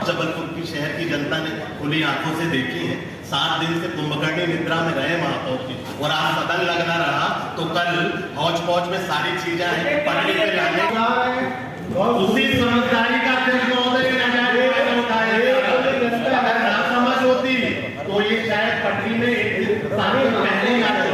जबलपुर की शहर की जनता ने खुली आंखों से देखी है। 7 दिन से कुंभकर्णी निद्रा में रहे महापौर जी, और आज सदन लगना रहा तो कल हौच पौच में सारी चीजें हैं पटरी पे लाने उसी समझदारी का महोदय अगर ना समझ होती तो ये शायद पटरी में पहले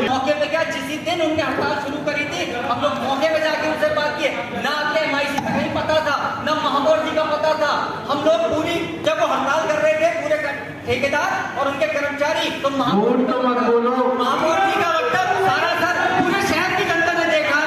मौके पे क्या जिस दिन उनने हड़ताल शुरू करी थी हम लोग मौके पे जाके उनसे बात किए, ना आपके MIC का नहीं पता था, ना महापौर जी का पता था। हम लोग पूरी जब वो हड़ताल कर रहे थे पूरे ठेकेदार और उनके कर्मचारी, तो महापौर जी का वक्तव्य सारा पूरे शहर की जनता ने देखा है।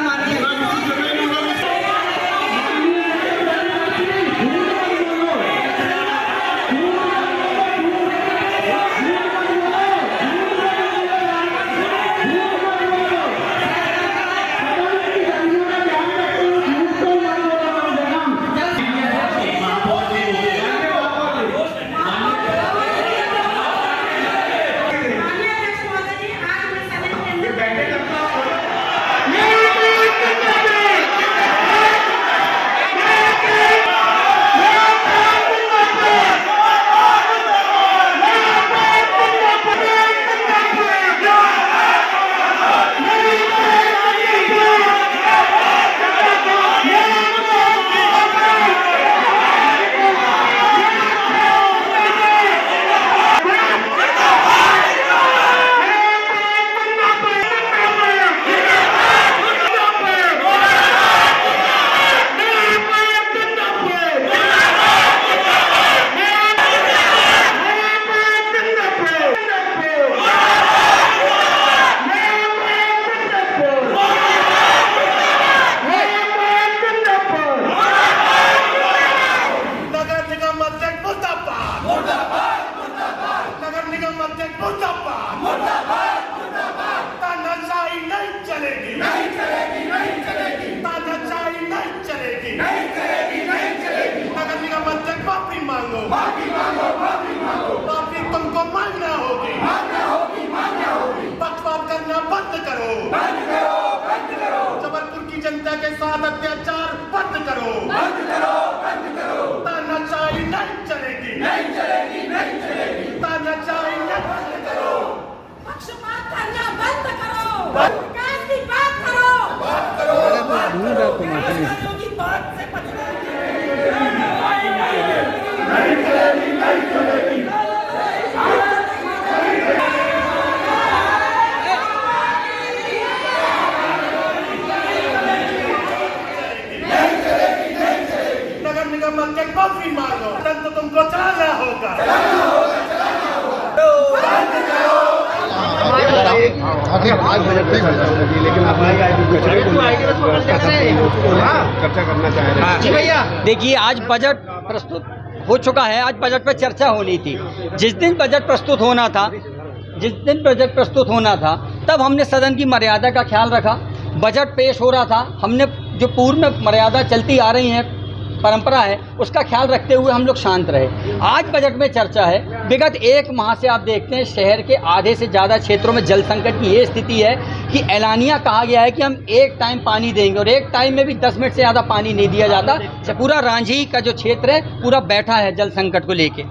माननीय माफी तुमको मांगना होगी, पक्षपात करना बंद करो, जबलपुर की जनता के साथ अत्याचार बंद करो, तानाशाही नहीं चलेगी, तानाशाही बंद करो, पक्षपात करना बंद करो, विकास की बात करो, की बात से बचना नगर निगम के माफी मांगो, तो तुमको चलाना होगा। लेकिन चर्चा करना चाह रहे हैं। जी भैया, देखिए आज बजट प्रस्तुत हो चुका है, आज बजट पर चर्चा होनी थी। जिस दिन बजट प्रस्तुत होना था तब हमने सदन की मर्यादा का ख्याल रखा। बजट पेश हो रहा था, हमने जो पूर्व में मर्यादा चलती आ रही है, परंपरा है, उसका ख्याल रखते हुए हम लोग शांत रहे। आज बजट में चर्चा है। विगत 1 माह से आप देखते हैं शहर के आधे से ज़्यादा क्षेत्रों में जल संकट की ये स्थिति है कि ऐलानिया कहा गया है कि हम एक टाइम पानी देंगे, और एक टाइम में भी 10 मिनट से ज़्यादा पानी नहीं दिया जाता। पूरा रांझी का जो क्षेत्र है पूरा बैठा है जल संकट को लेके।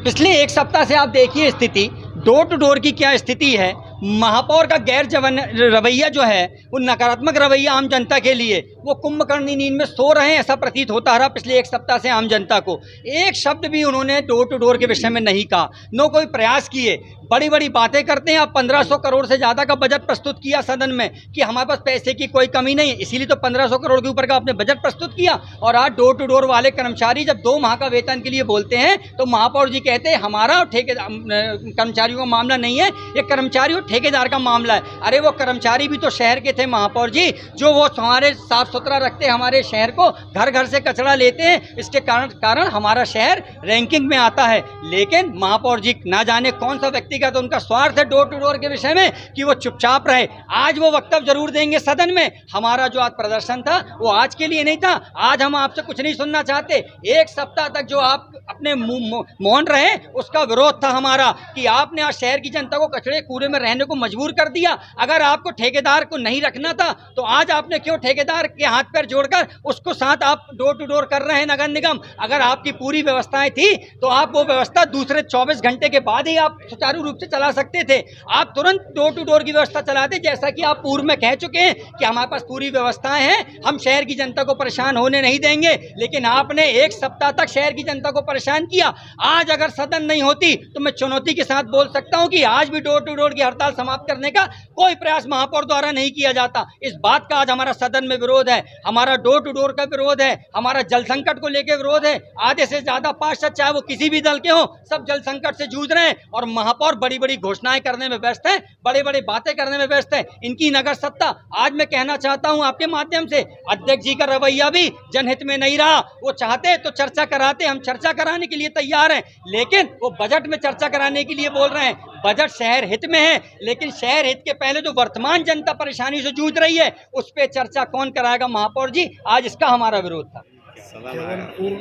पिछले 1 सप्ताह से आप देखिए स्थिति, डोर टू डोर की क्या स्थिति है। महापौर का गैर जवान रवैया जो है, वो नकारात्मक रवैया आम जनता के लिए, वो कुंभकर्णी नींद में सो रहे हैं ऐसा प्रतीत होता रहा पिछले 1 सप्ताह से आम जनता को। एक शब्द भी उन्होंने डोर टू डोर के विषय में नहीं कहा, नो कोई प्रयास किए। बड़ी बड़ी बातें करते हैं। अब 1500 करोड़ से ज़्यादा का बजट प्रस्तुत किया सदन में कि हमारे पास पैसे की कोई कमी नहीं है, इसीलिए तो 1500 करोड़ के ऊपर का आपने बजट प्रस्तुत किया। और आज डोर टू डोर वाले कर्मचारी जब 2 माह का वेतन के लिए बोलते हैं तो महापौर जी कहते हैं हमारा और कर्मचारियों का मामला नहीं है, ये कर्मचारी और ठेकेदार का मामला है। अरे वो कर्मचारी भी तो शहर के थे महापौर जी, जो वो हमारे साफ सुथरा रखते हैं, हमारे शहर को घर घर से कचरा लेते हैं, इसके कारण हमारा शहर रैंकिंग में आता है। लेकिन महापौर जी ना जाने कौन सा व्यक्तिगत उनका स्वार्थ है डोर टू डोर के विषय में कि वो चुपचाप रहे। आज वो वक्तव्य जरूर देंगे सदन में। हमारा जो आज प्रदर्शन था वो आज के लिए नहीं था। आज हम आपसे कुछ नहीं सुनना चाहते। 1 सप्ताह तक जो आप अपने मौन रहे उसका विरोध था हमारा कि आपने आज शहर की जनता को कचरे कूड़े में रहने कहने को मजबूर कर दिया। अगर आपको ठेकेदार को नहीं रखना था तो आज आपने क्यों ठेकेदार के हाथ पैर जोड़कर उसको साथ आप डोर टू डोर कर रहे हैं नगर निगम। अगर आपकी पूरी व्यवस्थाएं थी तो आप वो व्यवस्था दूसरे 24 घंटे के बाद ही आप सुचारू रूप से चला सकते थे। आप तुरंत डोर टू डोर की व्यवस्था चलाते, जैसा कि आप पूर्व में कह चुके हैं कि हमारे पास पूरी व्यवस्थाएं हैं, हम शहर की जनता को परेशान होने नहीं देंगे। लेकिन आपने एक सप्ताह तक शहर की जनता को परेशान किया। आज अगर सदन नहीं होती तो मैं चुनौती के साथ बोल सकता हूं कि आज भी डोर टू डोर की हड़ताल समाप्त करने का कोई प्रयास महापौर द्वारा नहीं किया जाता। इस बात का आज हमारा सदन में विरोध है, हमारा डोर टू डोर का विरोध है, हमारा जल संकट को लेकर विरोध है। आधे से ज्यादा पार्षद चाहे वो किसी भी दल के हो, सब जल संकट से जूझ रहे हैं और महापौर बड़ी बड़ी घोषणाएं करने में व्यस्त है, बड़े बड़े बातें करने में व्यस्त है। इनकी नगर सत्ता, आज मैं कहना चाहता हूं आपके माध्यम से, अध्यक्ष जी का रवैया भी जनहित में नहीं रहा। वो चाहते तो चर्चा कराते, हम चर्चा कराने के लिए तैयार हैं, लेकिन वो बजट में चर्चा कराने के लिए बोल रहे हैं। बजट शहर हित में है, लेकिन शहर हित के पहले जो वर्तमान जनता परेशानी से जूझ रही है उस पर चर्चा कौन कराएगा महापौर जी। आज इसका हमारा विरोध था। जबलपुर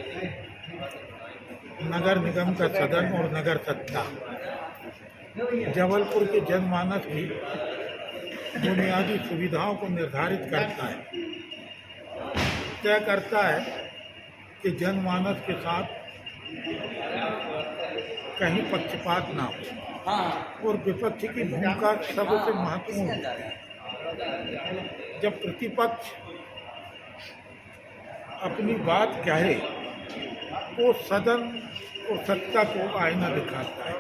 नगर निगम का सदन और नगर सत्ता जबलपुर के जनमानस की बुनियादी सुविधाओं को निर्धारित करता है, तय करता है कि जनमानस के साथ कहीं पक्षपात ना हो और विपक्ष की भूमिका सबसे महत्वपूर्ण है। जब प्रतिपक्ष अपनी बात कहे तो सदन और सत्ता को आईना दिखाता है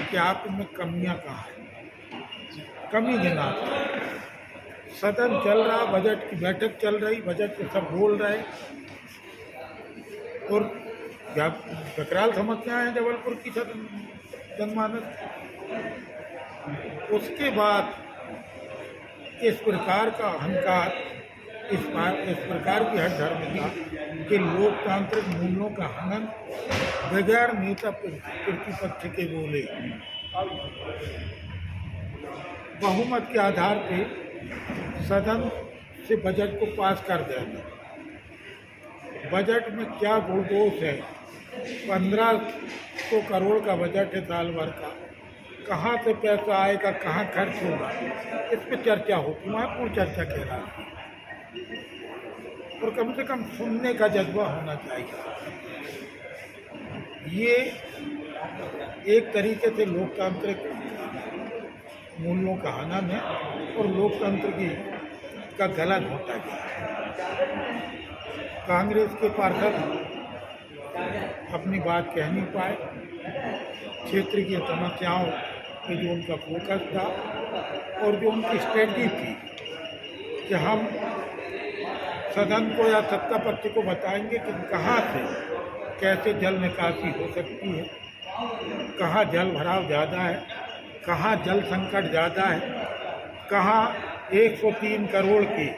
कि आप इनमें कमियां कहाँ हैं, कमी गिनाता है। सदन चल रहा, बजट की बैठक चल रही, बजट के सब बोल रहे और विकराल समस्याएं हैं जबलपुर की जनमानस। उसके बाद इस प्रकार का अहंकार, इस प्रकार की हठधर्मिता के लोकतांत्रिक मूल्यों का हनन बगैर नेता प्रतिपक्ष के बोले बहुमत के आधार पे सदन से बजट को पास कर देना। बजट में क्या गुणदोष है? 1500 करोड़ का बजट है साल भर का, कहाँ से पैसा आएगा, कहाँ खर्च होगा, इस पर चर्चा होती, महत्वपूर्ण चर्चा कह रहा है। और कम से कम सुनने का जज्बा होना चाहिए। ये एक तरीके से लोकतांत्रिक मूल्यों का हनन है और लोकतंत्र का गला घोटा गया। कांग्रेस के पार्षद अपनी बात कह नहीं पाए, क्षेत्र की समस्याओं पे जो उनका फोकस था और जो उनकी स्ट्रेटजी थी कि हम सदन को या सत्ता पक्ष को बताएंगे कि कहाँ से कैसे जल निकासी हो सकती है, कहाँ जल भराव ज़्यादा है, कहाँ जल संकट ज़्यादा है, कहाँ 103 करोड़ की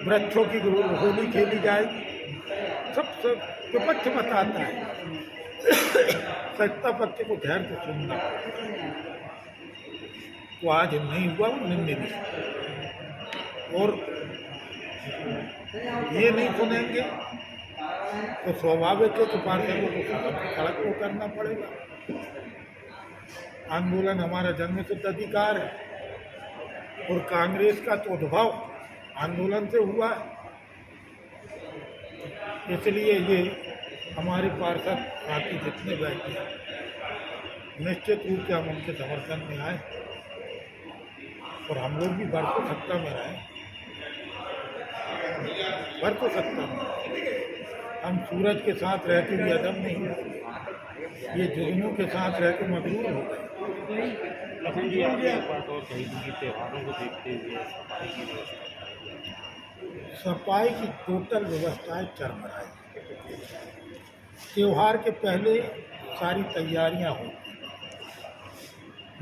वृक्षों की होली खेली जाएगी, सब विपक्ष बताता है। सत्ता पक्ष को ध्यान से सुनना तो आज नहीं हुआ, वो निर्णय नहीं। और ये नहीं सुनेंगे तो स्वाभाविक है कि पार्षदों को सड़क को करना पड़ेगा। आंदोलन हमारा जन्मसिद्ध अधिकार है और कांग्रेस का तो उद्भव आंदोलन से हुआ है। इसलिए ये हमारे पार्षद साथी जितने बैठे हैं, निश्चित रूप से हम उनके समर्थन में आए और हम लोग भी बरसों सत्ता में रहे, बरसों सत्ता में। हम सूरज के साथ रहते हुए अदम नहीं हुए, ये जुर्मों के साथ रह के मजबूर हो गए। त्योहारों को देखते हुए सफाई की टोटल व्यवस्थाएं चरमराई। त्योहार के पहले सारी तैयारियां होती,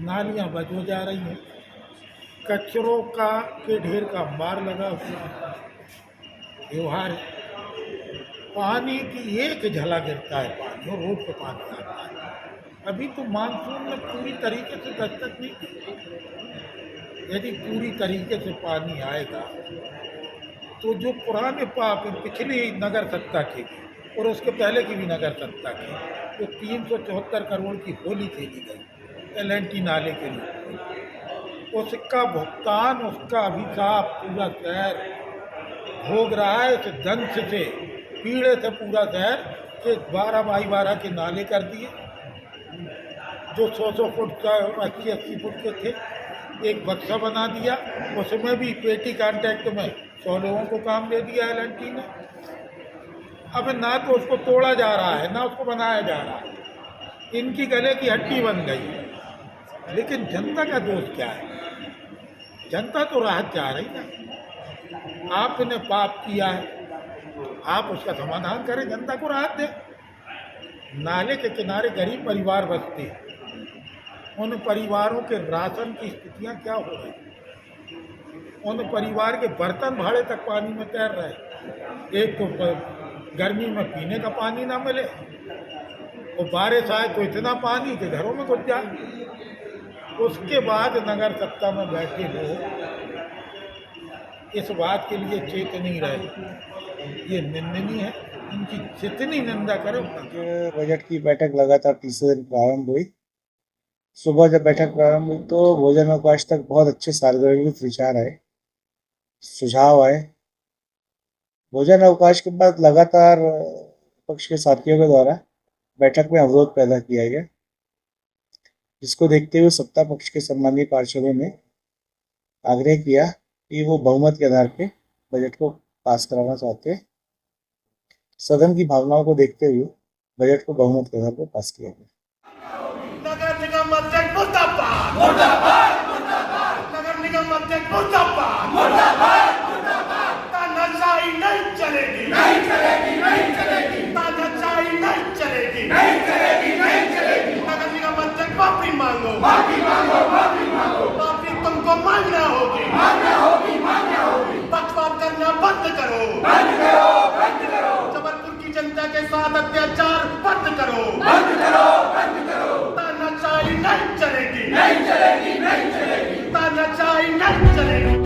नालियां बजो जा रही हैं, कचरों के ढेर का अंबार लगा हुआ। त्योहार पानी की एक झला गिरता है, पानी और रोड पे पानी आता है। अभी तो मानसून में पूरी तरीके से दस्तक नहीं की। यदि पूरी तरीके से पानी आएगा तो जो पुराने पिछली नगर सत्ता की और उसके पहले की भी नगर सत्ता की तो 374 करोड़ की होली खेली गई LNT नाले के लिए, उसका भुगतान, उसका अभिशाप पूरा शहर भोग रहा है। इस दंश से पीड़ित है पूरा शहर के 12 बाई 12 के नाले कर दिए, जो 100 फुट का 80 फुट के थे। एक बक्सा बना दिया, उसमें भी पेटी कॉन्ट्रैक्ट में 100 लोगों को काम दे दिया एल&टी ने। अब ना तो उसको तोड़ा जा रहा है, ना उसको बनाया जा रहा है। इनकी गले की हड्डी बन गई। लेकिन जनता का दोष क्या है? जनता तो राहत चाह रही है। आपने पाप किया है, आप उसका समाधान करें, जनता को राहत दें। नाले के किनारे गरीब परिवार बसते हैं, उन परिवारों के राशन की स्थितियां क्या हो रही? उन परिवार के बर्तन भाड़े तक पानी में तैर रहे। एक तो गर्मी में पीने का पानी ना मिले, और बारिश आए तो इतना पानी कि घरों में घुस जाए। उसके बाद नगर सत्ता में बैठे लोग इस बात के लिए चेत नहीं रहे। ये निंदनीय है। इनकी जितनी निंदा करें उतना। बजट की बैठक लगातार तीसरे दिन प्रारंभ हुई। सुबह जब बैठक प्रारंभ हुई तो भोजन अवकाश तक बहुत अच्छे सार्वजनिक विचार आए, सुझाव आए। भोजन अवकाश के बाद लगातार विपक्ष के साथियों के द्वारा बैठक में अवरोध पैदा किया गया, जिसको देखते हुए सत्ता पक्ष के सम्मानीय पार्षदों ने आग्रह किया कि वो बहुमत के आधार पे बजट को पास कराना चाहते हैं। सदन की भावनाओं को देखते हुए बजट को बहुमत के आधार पर पास किया गया। नगर निगम अध्यक्ष मुर्दाबाद, मुर्दाबाद, मुर्दाबाद। नगर निगम अध्यक्ष मुर्दाबाद, मुर्दाबाद, मुर्दाबाद। तानाशाही नहीं चलेगी, नहीं चलेगी, नहीं चलेगी। तानाशाही नहीं चलेगी, नहीं चलेगी, नहीं चलेगी। नगर निगम अध्यक्ष माफी मांगो, माफी मांगो, माफी मांगो। माफी तुमको मांगना होगी, मांगना होगी, मांगना होगी। पक्षपात करना बंद करो, बंद करो, बंद करो। जबलपुर की जनता के साथ अत्याचार बंद करो, बंद करो, बंद करो। तानाशाही नहीं चलेगी, नहीं चलेगी, नहीं चलेगी। तानाशाही नहीं चलेगी।